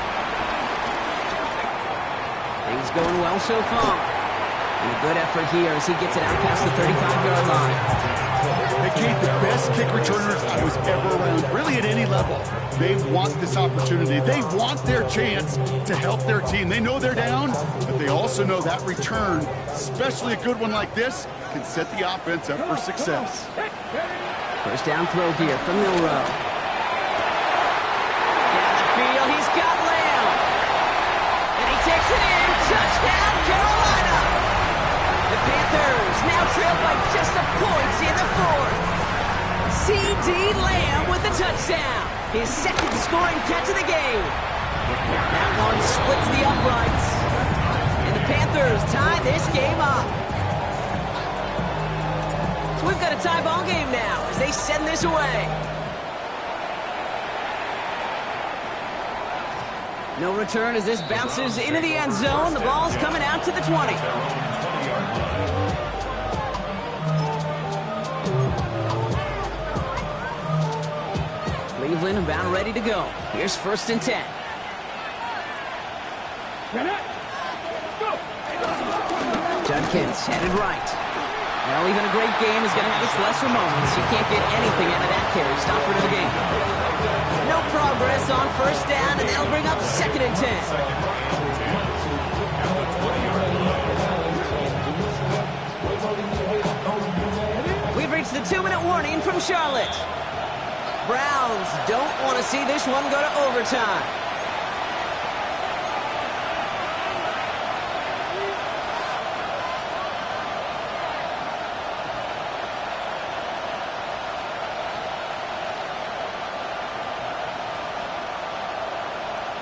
Things going well so far. And a good effort here as he gets it out past the 35-yard line. Hey, Kate, the best kick returners I was ever around, really at any level. They want this opportunity. They want their chance to help their team. They know they're down, but they also know that return, especially a good one like this, can set the offense up for success. 1st down throw here from Milrow. Down the field, he's got Lamb. And he takes it in. Touchdown, Carolina. The Panthers now trail by just a point in the 4th. C.D. Lamb with the touchdown. His 2nd scoring catch of the game. That one splits the uprights. And the Panthers tie this game up. So we've got a tie ball game now as they send this away. No return as this bounces into the end zone. The ball's coming out to the 20. Cleveland about ready to go. Here's 1st and 10. Judkins headed right. Well, even a great game is going to have its lesser moments. You can't get anything out of that carry. Stop for another game. No progress on 1st down, and they'll bring up 2nd and 10. We've reached the 2-minute warning from Charlotte. Browns don't want to see this one go to overtime.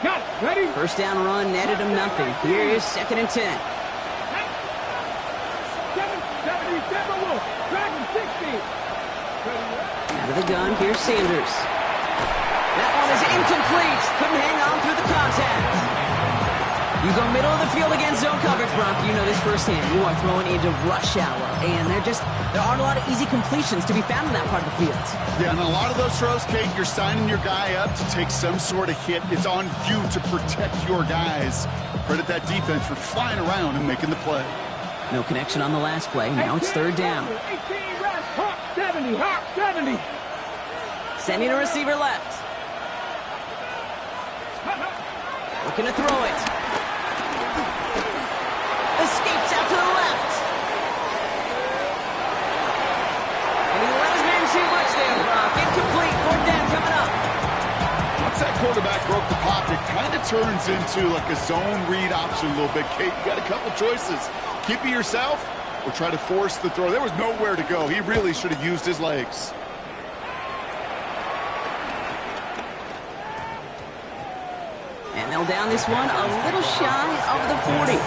Got it. Ready? 1st down run netted him nothing. Here is 2nd and 10. 777 Wolf. Dragon 60. Out of the gun, here's Sanders. That one is incomplete. Couldn't hang on through the contact. You go middle of the field against zone coverage, Brock. You know this firsthand. You are throwing into rush hour, and there aren't a lot of easy completions to be found in that part of the field. Yeah, and a lot of those throws, Kate, you're signing your guy up to take some sort of hit. It's on you to protect your guys. Credit that defense for flying around and making the play. No connection on the last play. Now it's 3rd down. 18 reps. Hawk 70. Hawk 70. Sending a receiver left. Looking to throw it. Escapes out to the left. And he let his man too much there, Brock. Incomplete. 4th down coming up. Once that quarterback broke the pocket, kind of turns into like a zone read option a little bit. Kate, you got a couple choices. Keep it yourself or try to force the throw. There was nowhere to go. He really should have used his legs. And they'll down this one a little shy of the 40.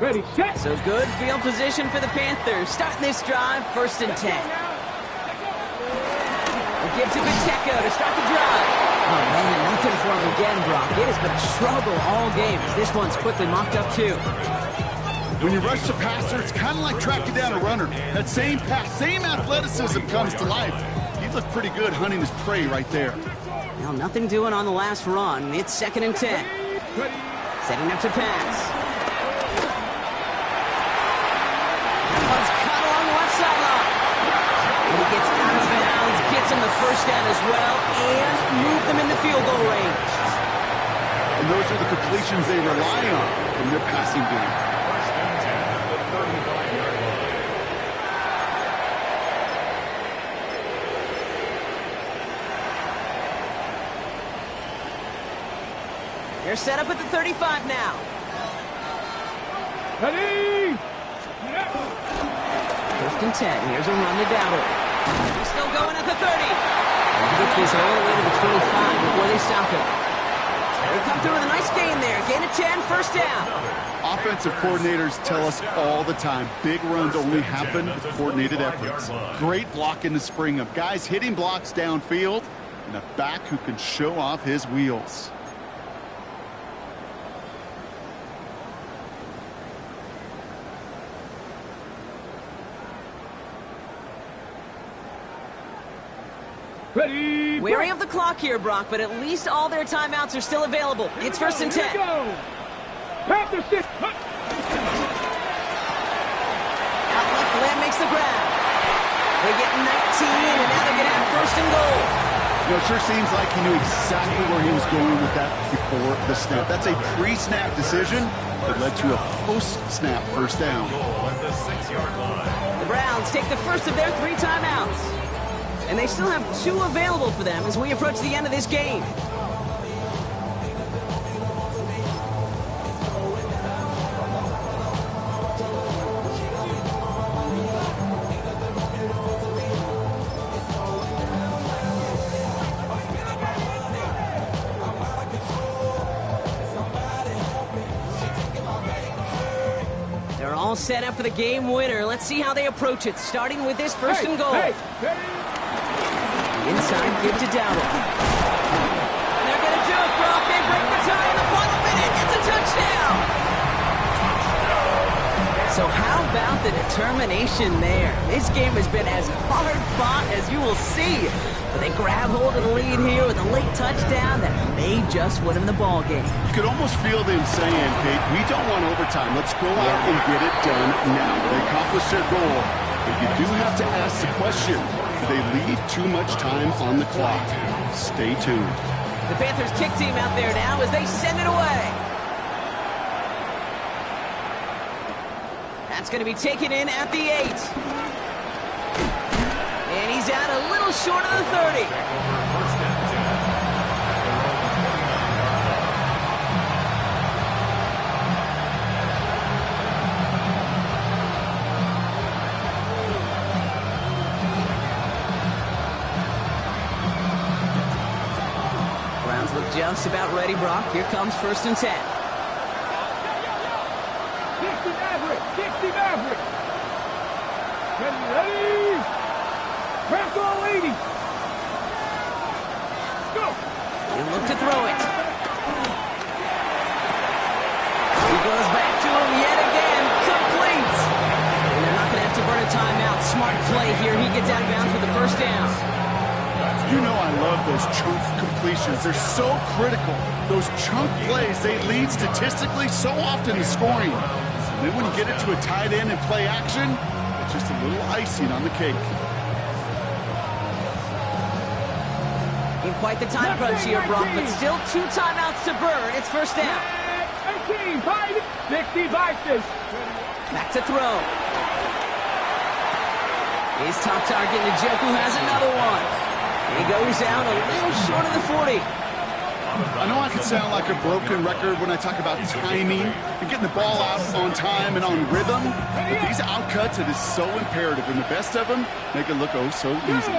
Ready, set. So good field position for the Panthers. Starting this drive, 1st and 10. It gives it to Pacheco to start the drive. Oh, man, nothing for him again, Brock. It has been a struggle all game as this one's quickly mocked up, too. When you rush the passer, it's kind of like tracking down a runner. That same pass, same athleticism comes to life. He looked pretty good hunting his prey right there. Well, nothing doing on the last run. It's 2nd and 10. Setting up to pass. That one's caught along the left sideline. And he gets out of bounds, gets him the 1st down as well, and moved them into field goal range. And those are the completions they rely on in their passing game. They're set up at the 35 now. Ready. 1st and 10. Here's a run to Dowdle. He's still going at the 30. He gets this all the way to the 25 before they stop him. They come through with a nice gain there. Gain of 10, 1st down. Offensive coordinators tell us all the time, big runs only happen with coordinated efforts. Great block in the spring of guys hitting blocks downfield and a back who can show off his wheels. Ready. Wary of the clock here, Brock, but at least all their timeouts are still available. It's 1st and 10. Panthers 6. Out left, Lamb makes the grab. They get 19, and now they're going to have 1st and goal. You know, it sure seems like he knew exactly where he was going with that before the snap. That's a pre-snap decision that led to a post-snap 1st down. The Browns take the 1st of their 3 timeouts. And they still have 2 available for them as we approach the end of this game. They're all set up for the game winner. Let's see how they approach it, starting with this 1st and goal. Inside, give to Dowdle. And they're going to do it, Brock. They break the tie in the final minute. It's a touchdown. So how about the determination there? This game has been as hard fought as you will see. But they grab hold of the lead here with a late touchdown that may just win them the ball game. You could almost feel them saying, Kate, we don't want overtime. Let's go out and get it done now. They accomplished their goal. But you do have to ask the question, do they leave too much time on the clock? Stay tuned. The Panthers kick team out there now as they send it away. That's going to be taken in at the 8. And he's out a little short of the 30. Just about ready, Brock. Here comes 1st and 10. 60 Maverick. 60 Maverick. Ready. Press all 80. Go. He look to throw it. He goes back to him yet again. Complete. And they're not going to have to burn a timeout. Smart play here. He gets out of bounds with the 1st down. You know I love those chunk completions. They're so critical. Those chunk plays, they lead statistically so often to scoring. And then when you get it to a tight end and play action, it's just a little icing on the cake. In quite the time crunch here, Brock, but still 2 timeouts to burn. It's 1st down. 18, 60 Vikings. Back to throw. His top target, Njoku has another one. He goes out a little short of the 40. I know I can sound like a broken record when I talk about timing and getting the ball out on time and on rhythm, but these outcuts, it is so imperative, and the best of them make it look oh so easy.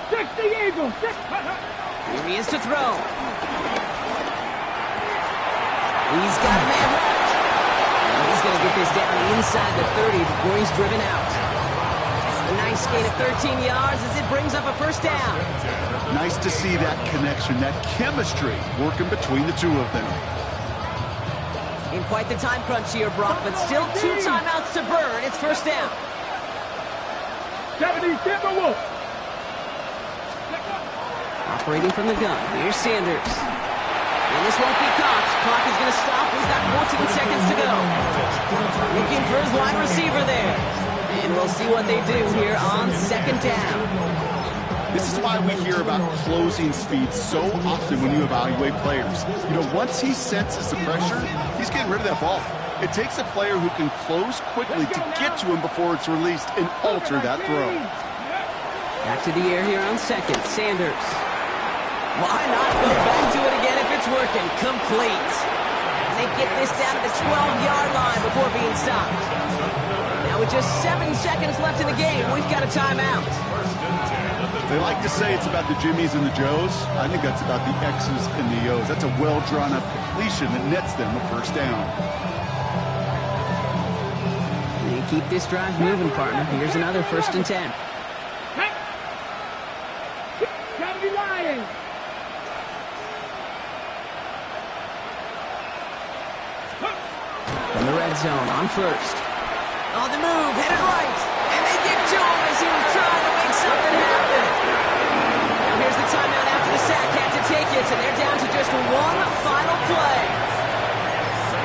60 Eagles. Here he is to throw. He's got a man left. inside the 30 before he's driven out. A nice gain of 13 yards as it brings up a first down. Nice to see that connection, that chemistry working between the two of them. In quite the time crunch here, Brock, but still 2 timeouts to burn. It's first down. 70 Timberwolves. Operating from the gun. Here's Sanders. And this won't be caught. Clock is going to stop. We've got 14 seconds to go. Looking for his wide receiver there. And we'll see what they do here on second down. This is why we hear about closing speed so often when you evaluate players. You know, once he senses the pressure, he's getting rid of that ball. It takes a player who can close quickly to get to him before it's released and alter that throw. Back to the air here on second. Sanders. Why not go back to it again if it's working? Complete. They get this down to the 12-yard line before being stopped. Now with just 7 seconds left in the game, we've got a timeout. They like to say it's about the Jimmies and the Joes. I think that's about the X's and the O's. That's a well-drawn-up completion that nets them a first down. They keep this drive moving, partner. Here's another 1st and 10. From the red zone on first. On the move, headed right. And they get to him as he was trying to make something happen. Now here's the timeout after the sack. Had to take it, and they're down to just one final play.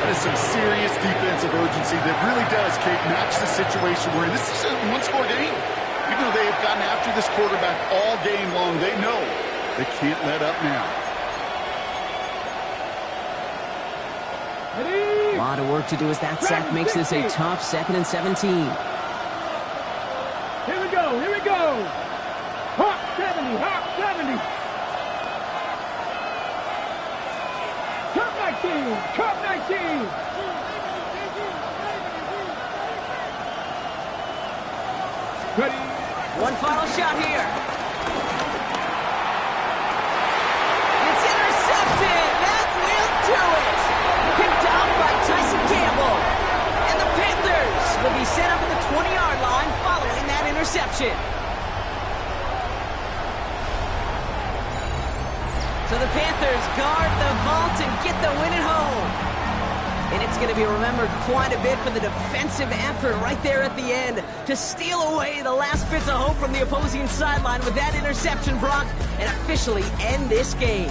That is some serious defensive urgency that really does, Kate, match the situation we're in. This is a one-score game. Even though they have gotten after this quarterback all game long, they know they can't let up now. A lot of work to do as that sack makes this a tough 2nd and 17. Here we go, here we go. Hawk 70, Hawk 70. Cup 19, Cup 19. Ready? One final shot here. It's intercepted. That will do it. Picked off by Tyson Campbell. And the Panthers will be set up at the 20-yard line following that interception. So the Panthers guard the vault and get the win at home. And it's going to be remembered quite a bit for the defensive effort right there at the end to steal away the last bits of hope from the opposing sideline with that interception, Brock, and officially end this game.